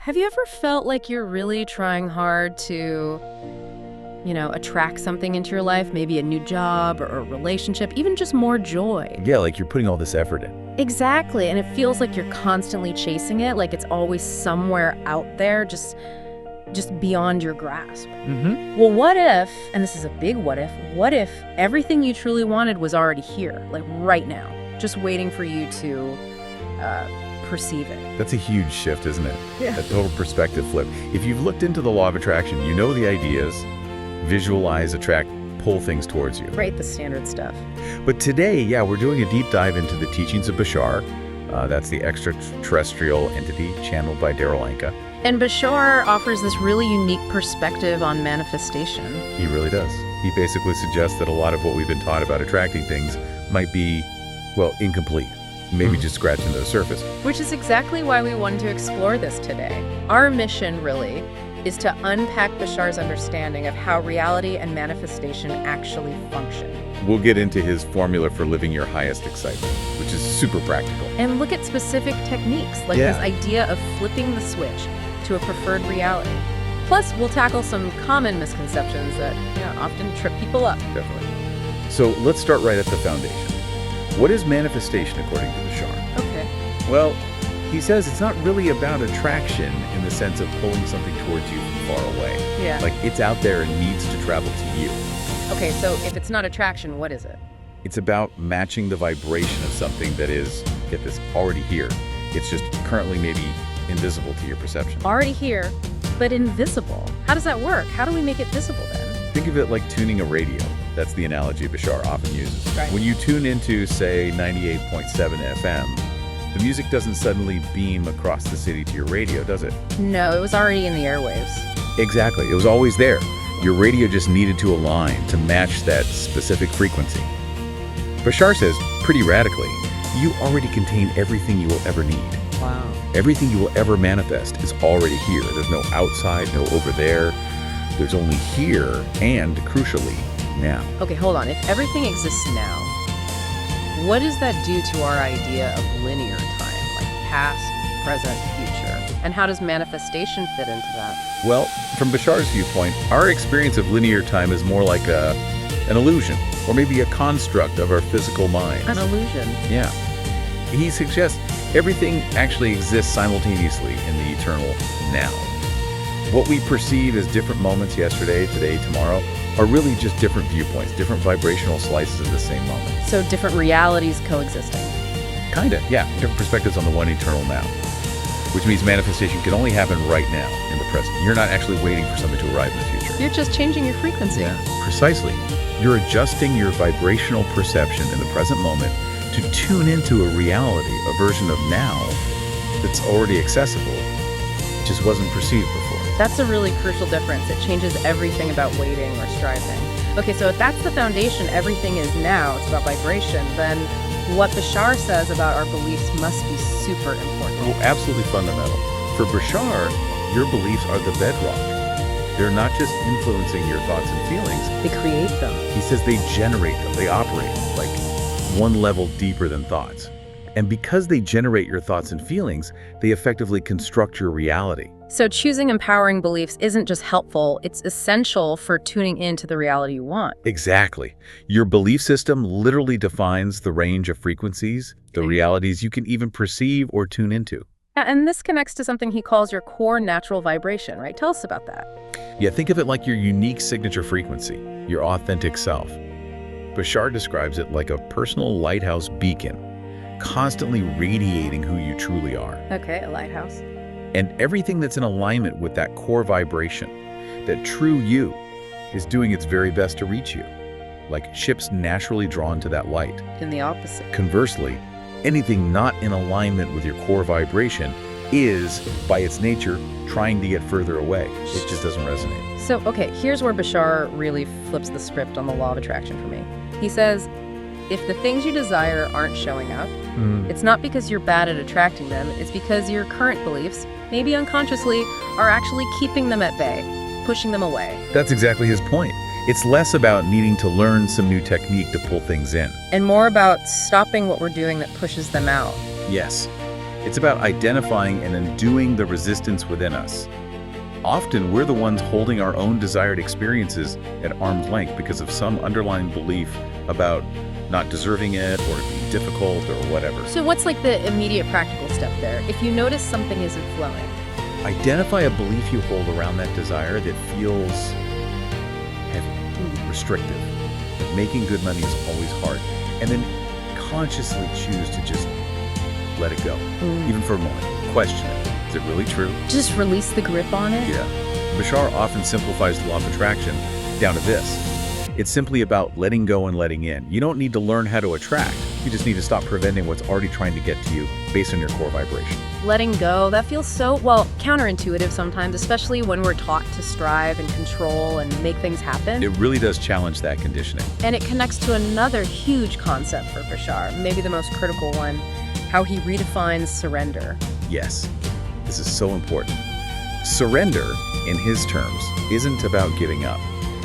Have you ever felt like you're really trying hard to, attract something into your life, maybe a new job or a relationship, even just more joy? Yeah, like you're putting all this effort in. Exactly, and it feels like you're constantly chasing it, like it's always somewhere out there, just beyond your grasp. Well, what if, and this is a big what if everything you truly wanted was already here, like right now, just waiting for you to perceive it? That's a huge shift, isn't it? Yeah. A total perspective flip. If you've looked into the law of attraction, you know the ideas: visualize, attract, pull things towards you. Right, the standard stuff. But today, we're doing a deep dive into the teachings of Bashar. That's the extraterrestrial entity channeled by Darryl Anka. And Bashar offers this really unique perspective on manifestation. He really does. He basically suggests that a lot of what we've been taught about attracting things might be, incomplete. Maybe just scratching the surface. Which is exactly why we wanted to explore this today. Our mission, really, is to unpack Bashar's understanding of how reality and manifestation actually function. We'll get into his formula for living your highest excitement, which is super practical. And look at specific techniques, like this idea of flipping the switch to a preferred reality. Plus, we'll tackle some common misconceptions that often trip people up. Definitely. So let's start right at the foundation. What is manifestation according to Bashar? Okay. Well, he says it's not really about attraction in the sense of pulling something towards you from far away. Yeah. Like it's out there and needs to travel to you. Okay, so if it's not attraction, what is it? It's about matching the vibration of something that is, get this, already here. It's just currently maybe invisible to your perception. Already here, but invisible. How does that work? How do we make it visible then? Think of it like tuning a radio. That's the analogy Bashar often uses. Right. When you tune into, say, 98.7 FM, the music doesn't suddenly beam across the city to your radio, does it? No, it was already in the airwaves. Exactly. It was always there. Your radio just needed to align to match that specific frequency. Bashar says, pretty radically, you already contain everything you will ever need. Wow. Everything you will ever manifest is already here. There's no outside, no over there. There's only here and, crucially, now. Okay, hold on. If everything exists now, what does that do to our idea of linear time, like past, present, future? And how does manifestation fit into that? Well, from Bashar's viewpoint, our experience of linear time is more like an illusion, or maybe a construct of our physical mind. An illusion. Yeah. He suggests everything actually exists simultaneously in the eternal now. What we perceive as different moments yesterday, today, tomorrow, are really just different viewpoints, different vibrational slices of the same moment. So different realities coexisting. Kinda, yeah. Different perspectives on the one eternal now. Which means manifestation can only happen right now, in the present. You're not actually waiting for something to arrive in the future. You're just changing your frequency. Precisely. You're adjusting your vibrational perception in the present moment to tune into a reality, a version of now that's already accessible, just wasn't perceived before. That's a really crucial difference. It changes everything about waiting or striving. Okay, so if that's the foundation, everything is now, it's about vibration, then what Bashar says about our beliefs must be super important. Well, absolutely fundamental. For Bashar, your beliefs are the bedrock. They're not just influencing your thoughts and feelings. They create them. He says they generate them. They operate like one level deeper than thoughts. And because they generate your thoughts and feelings, they effectively construct your reality. So choosing empowering beliefs isn't just helpful, it's essential for tuning into the reality you want. Exactly. Your belief system literally defines the range of frequencies, the realities you can even perceive or tune into. Yeah, and this connects to something he calls your core natural vibration, right? Tell us about that. Yeah, think of it like your unique signature frequency, your authentic self. Bashar describes it like a personal lighthouse beacon, constantly radiating who you truly are. Okay, a lighthouse. And everything that's in alignment with that core vibration, that true you, is doing its very best to reach you, like ships naturally drawn to that light. In the opposite. Conversely, anything not in alignment with your core vibration is, by its nature, trying to get further away. It just doesn't resonate. So, okay, here's where Bashar really flips the script on the law of attraction for me. He says, if the things you desire aren't showing up, it's not because you're bad at attracting them, it's because your current beliefs, maybe unconsciously, are actually keeping them at bay, pushing them away. That's exactly his point. It's less about needing to learn some new technique to pull things in. And more about stopping what we're doing that pushes them out. Yes. It's about identifying and undoing the resistance within us. Often, we're the ones holding our own desired experiences at arm's length because of some underlying belief about not deserving it or it being difficult or whatever. So what's like the immediate practical step there? If you notice something isn't flowing. Identify a belief you hold around that desire that feels heavy, restrictive. That making good money is always hard. And then consciously choose to just let it go, even for a moment. Question it. Is it really true? Just release the grip on it? Yeah. Bashar often simplifies the law of attraction down to this. It's simply about letting go and letting in. You don't need to learn how to attract. You just need to stop preventing what's already trying to get to you based on your core vibration. Letting go, that feels so, well, counterintuitive sometimes, especially when we're taught to strive and control and make things happen. It really does challenge that conditioning. And it connects to another huge concept for Bashar, maybe the most critical one, how he redefines surrender. Yes, this is so important. Surrender, in his terms, isn't about giving up.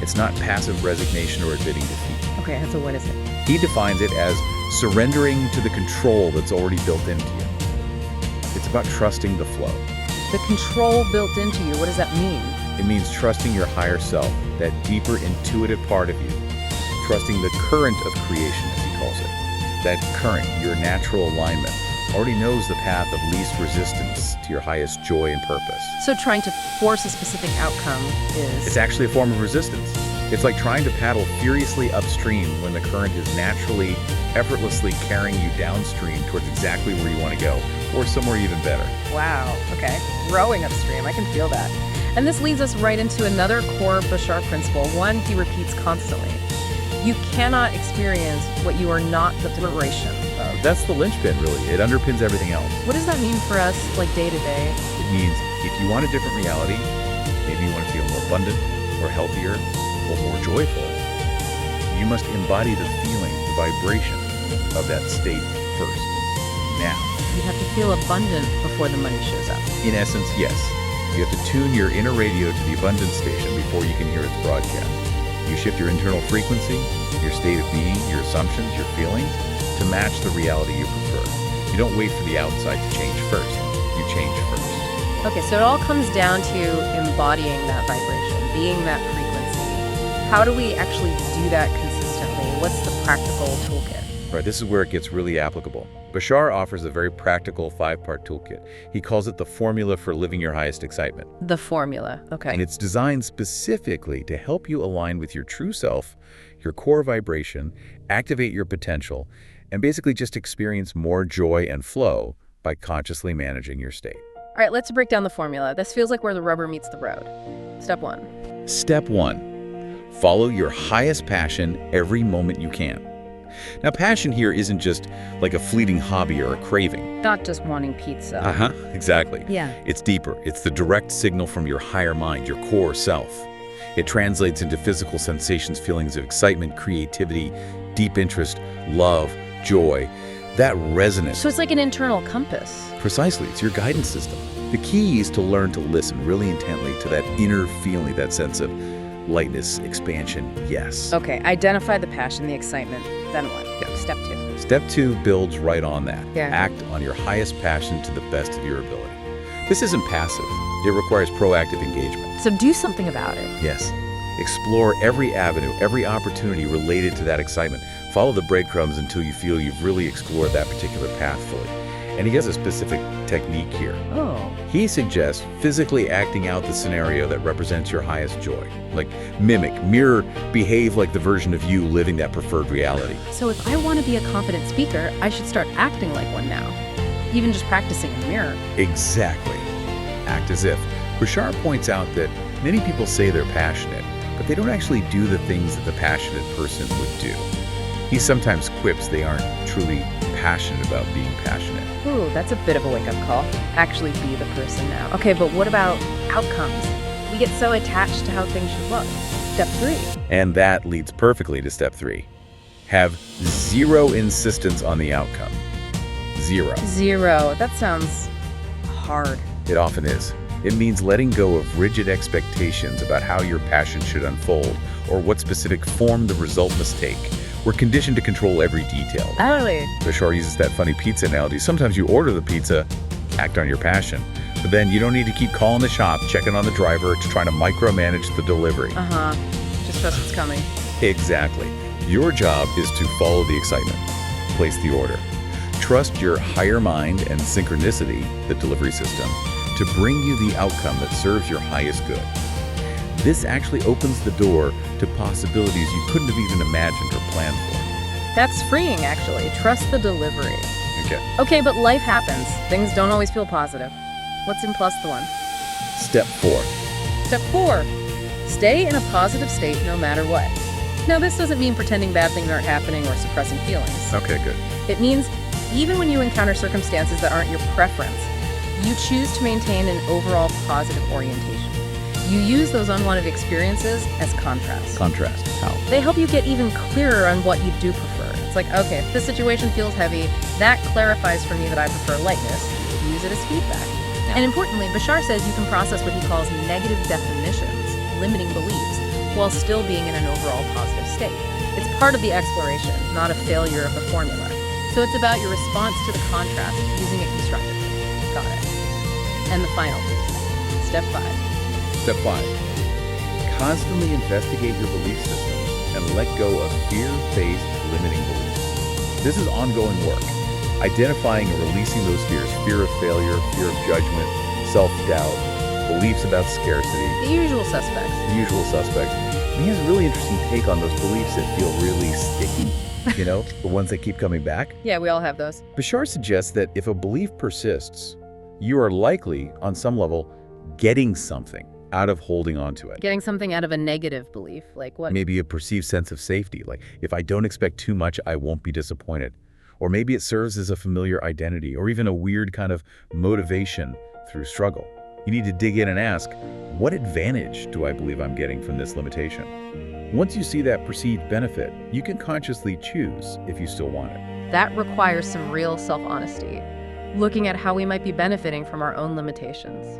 It's not passive resignation or admitting defeat. Okay, so what is it? He defines it as surrendering to the control that's already built into you. It's about trusting the flow. The control built into you, what does that mean? It means trusting your higher self, that deeper intuitive part of you. Trusting the current of creation, as he calls it. That current, your natural alignment, already knows the path of least resistance to your highest joy and purpose. So trying to force a specific outcome is... It's actually a form of resistance. It's like trying to paddle furiously upstream when the current is naturally, effortlessly carrying you downstream towards exactly where you want to go, or somewhere even better. Wow, okay. Rowing upstream, I can feel that. And this leads us right into another core Bashar principle, one he repeats constantly. You cannot experience what you are not the liberation. That's the linchpin, really. It underpins everything else. What does that mean for us, like day to day? It means if you want a different reality, maybe you want to feel more abundant, or healthier, or more joyful, you must embody the feeling, the vibration of that state first, now. You have to feel abundant before the money shows up. In essence, yes. You have to tune your inner radio to the abundance station before you can hear its broadcast. You shift your internal frequency, your state of being, your assumptions, your feelings, to match the reality you prefer. You don't wait for the outside to change first. You change first. Okay, so it all comes down to embodying that vibration, being that frequency. How do we actually do that consistently? What's the practical toolkit? Right, this is where it gets really applicable. Bashar offers a very practical 5-part toolkit. He calls it the formula for living your highest excitement. The formula, okay. And it's designed specifically to help you align with your true self, your core vibration, activate your potential, and basically just experience more joy and flow by consciously managing your state. All right, let's break down the formula. This feels like where the rubber meets the road. Step 1. Step 1. Follow your highest passion every moment you can. Now, passion here isn't just like a fleeting hobby or a craving. Not just wanting pizza. Exactly. Yeah. It's deeper. It's the direct signal from your higher mind, your core self. It translates into physical sensations, feelings of excitement, creativity, deep interest, love, joy. That resonance. So it's like an internal compass. Precisely. It's your guidance system. The key is to learn to listen really intently to that inner feeling, that sense of lightness, expansion, yes. Okay, identify the passion, the excitement. Then what? Yeah. Step 2. Step 2 builds right on that. Yeah. Act on your highest passion to the best of your ability. This isn't passive. It requires proactive engagement. So do something about it. Yes. Explore every avenue, every opportunity related to that excitement. Follow the breadcrumbs until you feel you've really explored that particular path fully. And he has a specific technique here. Oh. He suggests physically acting out the scenario that represents your highest joy. Like mimic, mirror, behave like the version of you living that preferred reality. So if I want to be a confident speaker, I should start acting like one now. Even just practicing in the mirror. Exactly. Act as if. Bashar points out that many people say they're passionate, but they don't actually do the things that the passionate person would do. He sometimes quips they aren't truly passionate about being passionate. Ooh, that's a bit of a wake-up call. Actually be the person now. Okay, but what about outcomes? We get so attached to how things should look. Step 3. And that leads perfectly to step 3. Have zero insistence on the outcome. Zero. Zero. That sounds hard. It often is. It means letting go of rigid expectations about how your passion should unfold or what specific form the result must take. We're conditioned to control every detail. Totally. Bashar uses that funny pizza analogy. Sometimes you order the pizza, act on your passion, but then you don't need to keep calling the shop, checking on the driver, to try to micromanage the delivery. Just trust it's coming. Exactly. Your job is to follow the excitement, place the order. Trust your higher mind and synchronicity, the delivery system, to bring you the outcome that serves your highest good. This actually opens the door to possibilities you couldn't have even imagined or planned for. That's freeing, actually. Trust the delivery. Okay, but life happens. Things don't always feel positive. What's in plus the one? Step 4. Step 4. Stay in a positive state no matter what. Now, this doesn't mean pretending bad things aren't happening or suppressing feelings. Okay, good. It means even when you encounter circumstances that aren't your preference, you choose to maintain an overall positive orientation. You use those unwanted experiences as contrast. Contrast. How? They help you get even clearer on what you do prefer. It's like, okay, if this situation feels heavy, that clarifies for me that I prefer lightness. Use it as feedback. And importantly, Bashar says you can process what he calls negative definitions, limiting beliefs, while still being in an overall positive state. It's part of the exploration, not a failure of the formula. So it's about your response to the contrast, using it constructively. Got it. And the final piece, step 5. Step 5. Constantly investigate your belief systems and let go of fear-based limiting beliefs. This is ongoing work. Identifying and releasing those fears, fear of failure, fear of judgment, self-doubt, beliefs about scarcity. The usual suspects. The usual suspects. And he has a really interesting take on those beliefs that feel really sticky, the ones that keep coming back. Yeah, we all have those. Bashar suggests that if a belief persists, you are likely, on some level, getting something out of holding on to it. Getting something out of a negative belief, like what? Maybe a perceived sense of safety, like if I don't expect too much, I won't be disappointed. Or maybe it serves as a familiar identity, or even a weird kind of motivation through struggle. You need to dig in and ask, what advantage do I believe I'm getting from this limitation? Once you see that perceived benefit, you can consciously choose if you still want it. That requires some real self-honesty, looking at how we might be benefiting from our own limitations.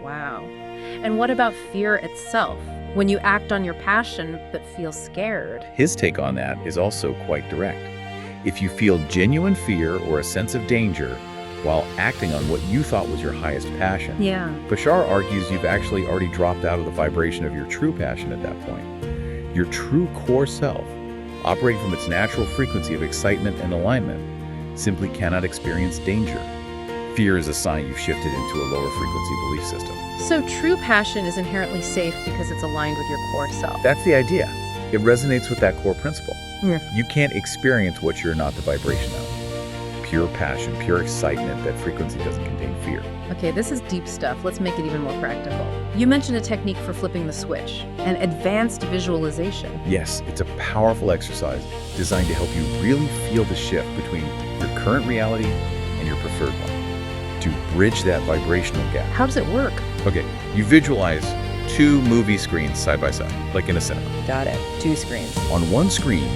Wow. And what about fear itself? When you act on your passion but feel scared? His take on that is also quite direct. If you feel genuine fear or a sense of danger while acting on what you thought was your highest passion, Bashar argues you've actually already dropped out of the vibration of your true passion at that point. Your true core self, operating from its natural frequency of excitement and alignment, simply cannot experience danger. Fear is a sign you've shifted into a lower frequency belief system. So true passion is inherently safe because it's aligned with your core self. That's the idea. It resonates with that core principle. Yeah. You can't experience what you're not the vibration of. Pure passion, pure excitement, that frequency doesn't contain fear. Okay, this is deep stuff. Let's make it even more practical. You mentioned a technique for flipping the switch, an advanced visualization. Yes, it's a powerful exercise designed to help you really feel the shift between your current reality and your preferred one, to bridge that vibrational gap. How does it work? Okay, you visualize 2 movie screens side by side, like in a cinema. Got it. 2 screens. On one screen,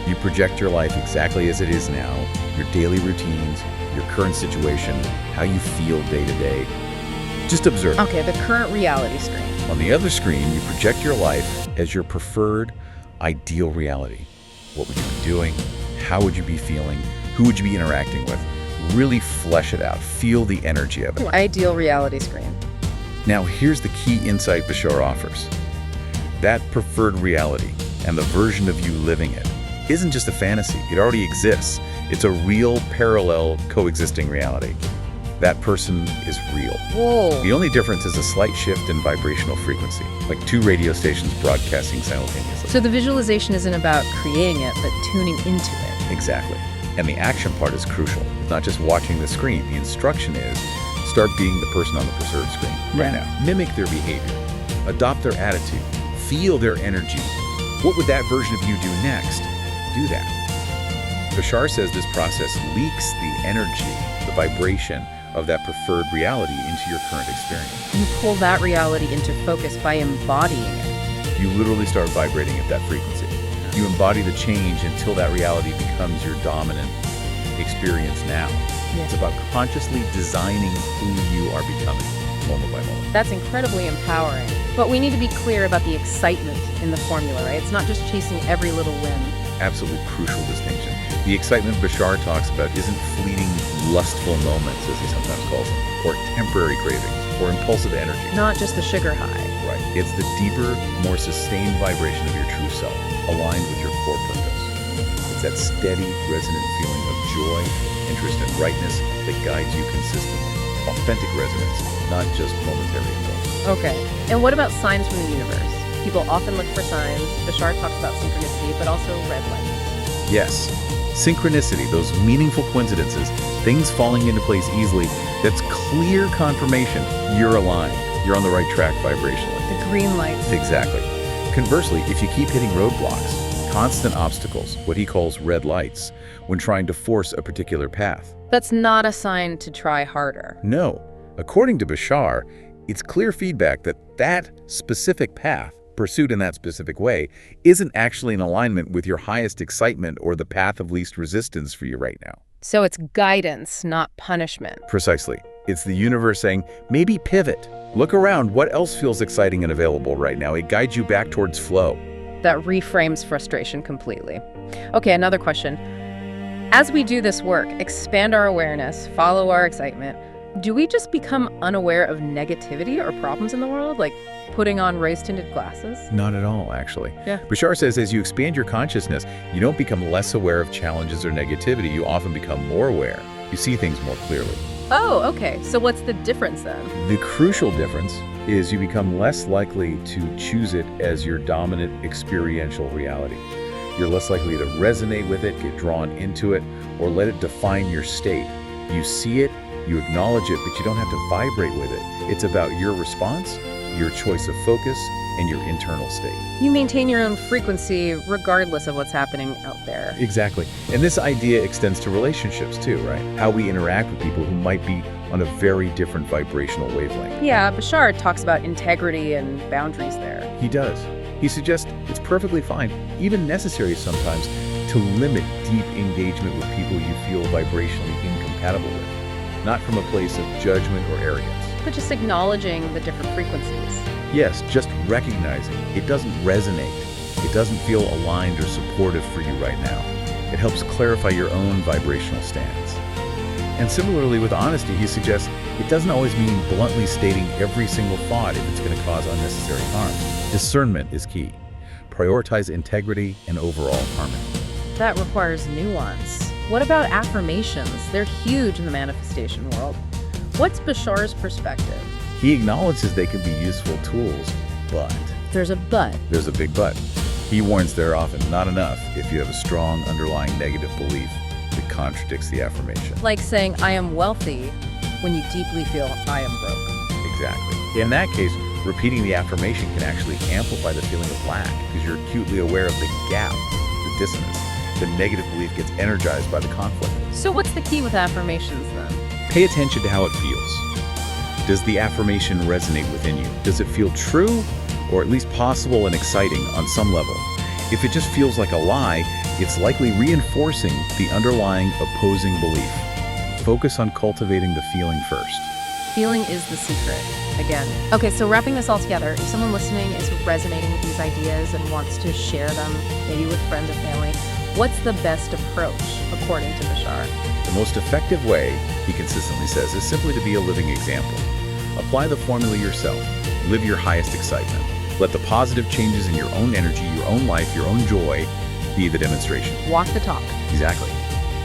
you project your life exactly as it is now, your daily routines, your current situation, how you feel day to day. Just observe. Okay, the current reality screen. On the other screen, you project your life as your preferred, ideal reality. What would you be doing? How would you be feeling? Who would you be interacting with? Really flesh it out. Feel the energy of it. Ideal reality screen. Now, here's the key insight Bashar offers. That preferred reality and the version of you living it isn't just a fantasy. It already exists. It's a real, parallel, coexisting reality. That person is real. Whoa. The only difference is a slight shift in vibrational frequency, like 2 radio stations broadcasting simultaneously. So the visualization isn't about creating it, but tuning into it. Exactly. And the action part is crucial. It's not just watching the screen. The instruction is, start being the person on the preserved screen right now. Mimic their behavior. Adopt their attitude. Feel their energy. What would that version of you do next? Do that. Bashar says this process leaks the energy, the vibration of that preferred reality into your current experience. You pull that reality into focus by embodying it. You literally start vibrating at that frequency. You embody the change until that reality becomes your dominant experience now. It's about consciously designing who you are becoming, moment by moment. That's incredibly empowering. But we need to be clear about the excitement in the formula, right? It's not just chasing every little win. absolutely crucial distinction. The excitement Bashar talks about isn't fleeting, lustful moments, as he sometimes calls them, or temporary cravings, or impulsive energy. Not just the sugar high. Right. It's the deeper, more sustained vibration of your true self, aligned with your core purpose. It's that steady, resonant feeling of joy, interest, and rightness that guides you consistently. Authentic resonance, not just momentary indulgence. Okay. And what about signs from the universe? People often look for signs. Bashar talks about synchronicity, but also red lights. Yes. Synchronicity, those meaningful coincidences, things falling into place easily, that's clear confirmation you're aligned. You're on the right track vibrationally. The green lights. Exactly. Conversely, if you keep hitting roadblocks, constant obstacles, what he calls red lights, when trying to force a particular path. That's not a sign to try harder. No. According to Bashar, it's clear feedback that that specific path, pursued in that specific way, isn't actually in alignment with your highest excitement or the path of least resistance for you right now. So it's guidance, not punishment. Precisely. It's the universe saying, maybe pivot. Look around. What else feels exciting and available right now? It guides you back towards flow. That reframes frustration completely. Okay, another question. As we do this work, expand our awareness, follow our excitement, do we just become unaware of negativity or problems in the world, like putting on rose-tinted glasses? Not at all, actually. Yeah. Bashar says as you expand your consciousness, you don't become less aware of challenges or negativity. You often become more aware. You see things more clearly. Oh, okay. So what's the difference then? The crucial difference is you become less likely to choose it as your dominant experiential reality. You're less likely to resonate with it, get drawn into it, or let it define your state. You see it, you acknowledge it, but you don't have to vibrate with it. It's about your response, your choice of focus, and your internal state. You maintain your own frequency regardless of what's happening out there. Exactly. And this idea extends to relationships too, right? How we interact with people who might be on a very different vibrational wavelength. Yeah, Bashar talks about integrity and boundaries there. He does. He suggests it's perfectly fine, even necessary sometimes, to limit deep engagement with people you feel vibrationally incompatible with, not from a place of judgment or arrogance. But just acknowledging the different frequencies. Yes, just recognizing it doesn't resonate. It doesn't feel aligned or supportive for you right now. It helps clarify your own vibrational stance. And similarly with honesty, he suggests it doesn't always mean bluntly stating every single thought if it's going to cause unnecessary harm. Discernment is key. Prioritize integrity and overall harmony. That requires nuance. What about affirmations? They're huge in the manifestation world. What's Bashar's perspective? He acknowledges they can be useful tools, but... There's a but. There's a big but. He warns they're often not enough if you have a strong underlying negative belief that contradicts the affirmation. Like saying, I am wealthy, when you deeply feel I am broke. Exactly. In that case, repeating the affirmation can actually amplify the feeling of lack because you're acutely aware of the gap, the dissonance. The negative belief gets energized by the conflict. So what's the key with affirmations then? Pay attention to how it feels. Does the affirmation resonate within you? Does it feel true, or at least possible and exciting on some level? If it just feels like a lie, it's likely reinforcing the underlying opposing belief. Focus on cultivating the feeling first. Feeling is the secret, again. Okay, so wrapping this all together, if someone listening is resonating with these ideas and wants to share them, maybe with friends or family, what's the best approach, according to Bashar? The most effective way, he consistently says, is simply to be a living example. Apply the formula yourself. Live your highest excitement. Let the positive changes in your own energy, your own life, your own joy be the demonstration. Walk the talk. Exactly.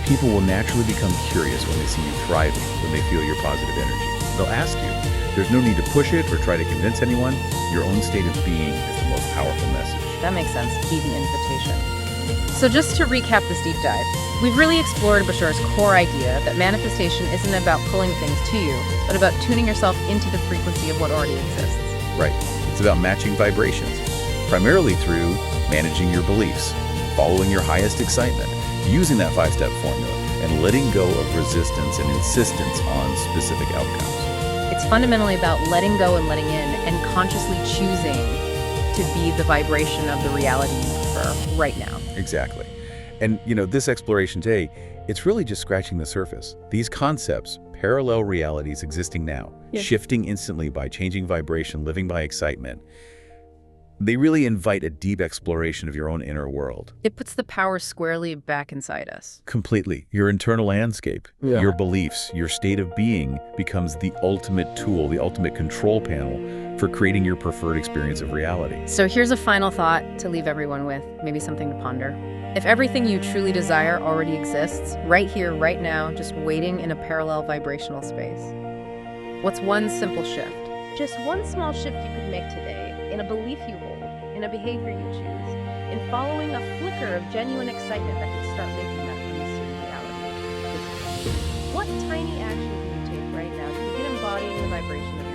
People will naturally become curious when they see you thriving, when they feel your positive energy. They'll ask you. There's no need to push it or try to convince anyone. Your own state of being is the most powerful message. That makes sense. Be the invitation. So just to recap this deep dive, we've really explored Bashar's core idea that manifestation isn't about pulling things to you, but about tuning yourself into the frequency of what already exists. Right. It's about matching vibrations, primarily through managing your beliefs, following your highest excitement, using that 5-step formula, and letting go of resistance and insistence on specific outcomes. It's fundamentally about letting go and letting in, and consciously choosing to be the vibration of the reality you prefer right now. Exactly. And, this exploration today, it's really just scratching the surface. These concepts, parallel realities existing now, shifting instantly by changing vibration, living by excitement, They really invite a deep exploration of your own inner world. It puts the power squarely back inside us. Completely. Your internal landscape, Yeah. your beliefs, your state of being becomes the ultimate tool, the ultimate control panel for creating your preferred experience of reality. So here's a final thought to leave everyone with, maybe something to ponder. If everything you truly desire already exists, right here, right now, just waiting in a parallel vibrational space, what's one simple shift? Just one small shift you could make today, in a belief you hold, in a behavior you choose, in following a flicker of genuine excitement that could start making that dream reality. What tiny action can you take right now to begin embodying the vibration of